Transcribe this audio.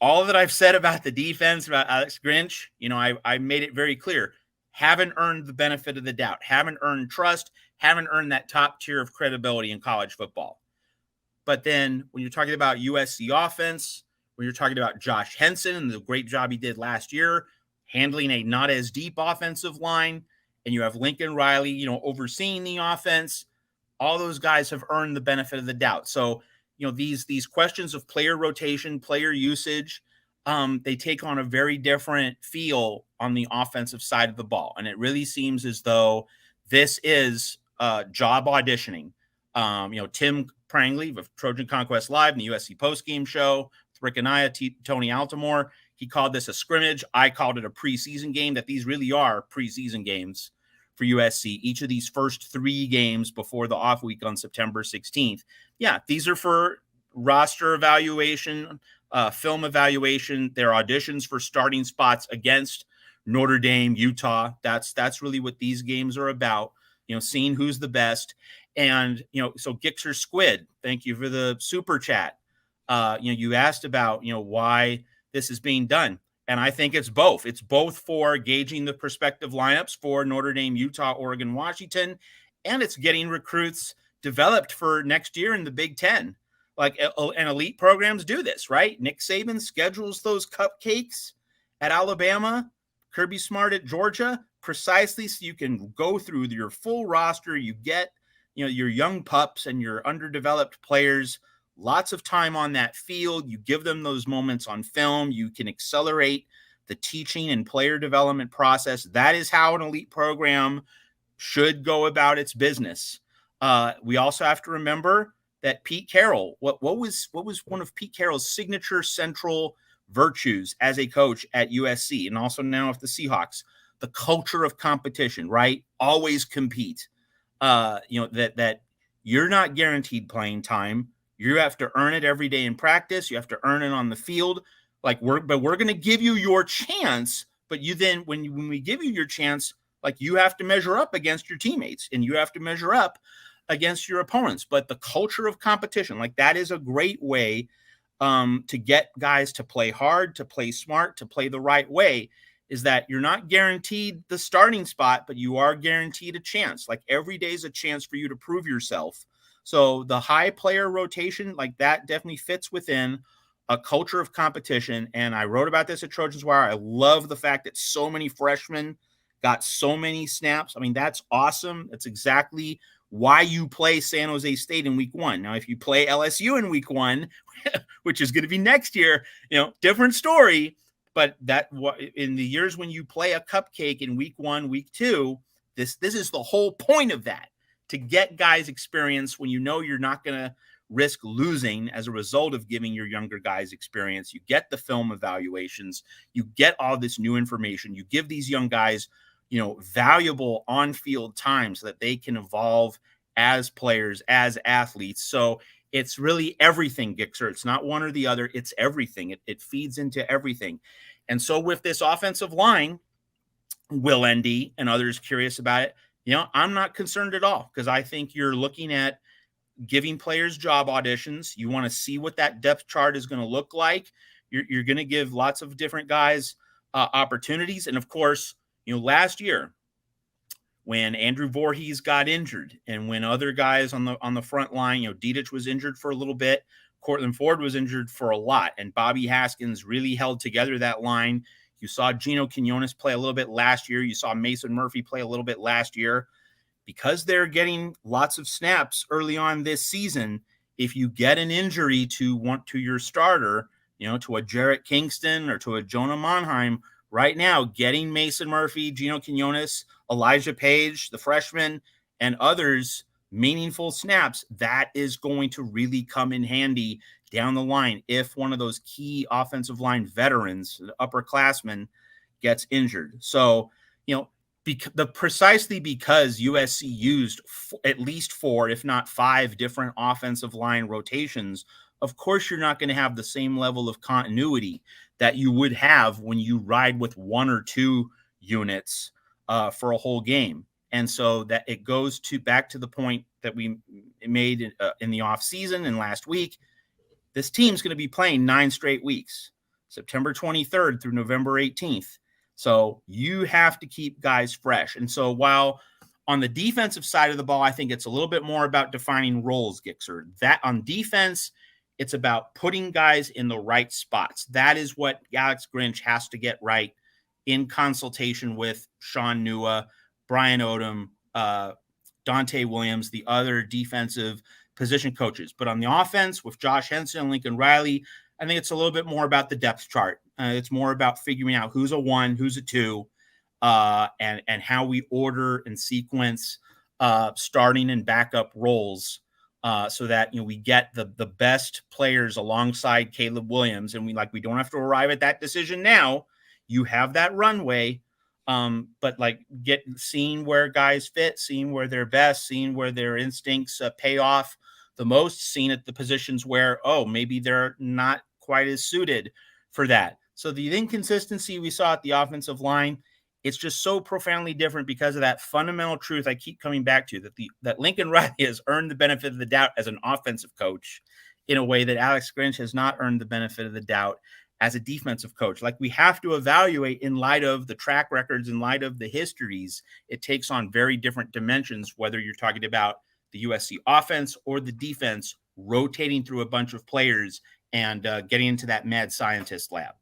all that I've said about the defense, about Alex Grinch, I made it very clear. Haven't earned the benefit of the doubt, haven't earned trust, haven't earned that top tier of credibility in college football. But then when you're talking about USC offense, when you're talking about Josh Henson and the great job he did last year, handling a not as deep offensive line, and you have Lincoln Riley, overseeing the offense, all those guys have earned the benefit of the doubt. So, these questions of player rotation, player usage, they take on a very different feel on the offensive side of the ball. And it really seems as though this is job auditioning. Tim Prangley of Trojan Conquest Live and the USC postgame show, with Rick Anaya, Tony Altimore, he called this a scrimmage. I called it a preseason game, that these really are preseason games for USC. Each of these first 3 games before the off week on September 16th. Yeah, these are for roster evaluation, film evaluation. They're auditions for starting spots against Notre Dame, Utah. That's really what these games are about, seeing who's the best. And, so Gixxer Squid, thank you for the super chat. You asked about, why this is being done. And I think it's both. It's both for gauging the prospective lineups for Notre Dame, Utah, Oregon, Washington, and it's getting recruits developed for next year in the Big Ten. And elite programs do this, right? Nick Saban schedules those cupcakes at Alabama, Kirby Smart at Georgia, precisely so you can go through your full roster. You get, your young pups and your underdeveloped players lots of time on that field. You give them those moments on film. You can accelerate the teaching and player development process. That is how an elite program should go about its business. We also have to remember that Pete Carroll, what was one of Pete Carroll's signature central virtues as a coach at USC and also now with the Seahawks? The culture of competition, right? Always compete. That you're not guaranteed playing time. You have to earn it every day in practice. You have to earn it on the field. We're going to give you your chance, but you then, when we give you your chance, you have to measure up against your teammates and you have to measure up against your opponents. But the culture of competition, that is a great way to get guys to play hard, to play smart, to play the right way, is that you're not guaranteed the starting spot, but you are guaranteed a chance. Every day is a chance for you to prove yourself. So the high player rotation, that definitely fits within a culture of competition. And I wrote about this at Trojans Wire. I love the fact that so many freshmen got so many snaps. I mean, that's awesome. That's exactly why you play San Jose State in week 1. Now, if you play LSU in week 1, which is going to be next year, different story. But that in the years when you play a cupcake in week 1, week 2, this is the whole point of that, to get guys experience when you're not going to risk losing as a result of giving your younger guys experience. You get the film evaluations, you get all this new information, you give these young guys, valuable on-field time so that they can evolve as players, as athletes. So it's really everything, Gixxer. It's not one or the other. It's everything. It feeds into everything. And so with this offensive line, Will ND and others curious about it, I'm not concerned at all, because I think you're looking at giving players job auditions. You want to see what that depth chart is going to look like. You're going to give lots of different guys opportunities. And of course, last year when Andrew Voorhees got injured and when other guys on the front line, Didich was injured for a little bit, Cortland Ford was injured for a lot, and Bobby Haskins really held together that line. You saw Gino Quinones play a little bit last year. You saw Mason Murphy play a little bit last year. Because they're getting lots of snaps early on this season, if you get an injury to your starter, to a Jarrett Kingston or to a Jonah Monheim, right now, getting Mason Murphy, Gino Quinones, Elijah Page, the freshman, and others meaningful snaps, that is going to really come in handy down the line if one of those key offensive line veterans, the upperclassmen, gets injured. So, precisely because USC used at least 4, if not 5 different offensive line rotations, of course you're not going to have the same level of continuity that you would have when you ride with 1 or 2 units for a whole game. And so that it goes back to the point that we made in the offseason and last week. This team's going to be playing 9 straight weeks. September 23rd through November 18th. So you have to keep guys fresh. And so while on the defensive side of the ball, I think it's a little bit more about defining roles, Gixer. That on defense, it's about putting guys in the right spots. That is what Alex Grinch has to get right in consultation with Sean Nua, Brian Odom, Dante Williams, the other defensive position coaches. But on the offense, with Josh Henson and Lincoln Riley, I think it's a little bit more about the depth chart. It's more about figuring out who's a 1, who's a 2, and how we order and sequence starting and backup roles, so that we get the best players alongside Caleb Williams, and we don't have to arrive at that decision now. You have that runway, but seeing where guys fit, seeing where they're best, seeing where their instincts pay off the most, seeing at the positions where maybe they're not quite as suited for that. So the inconsistency we saw at the offensive line, it's just so profoundly different because of that fundamental truth I keep coming back to, that Lincoln Riley has earned the benefit of the doubt as an offensive coach in a way that Alex Grinch has not earned the benefit of the doubt as a defensive coach. We have to evaluate in light of the track records, in light of the histories. It takes on very different dimensions, whether you're talking about the USC offense or the defense rotating through a bunch of players and getting into that mad scientist lab.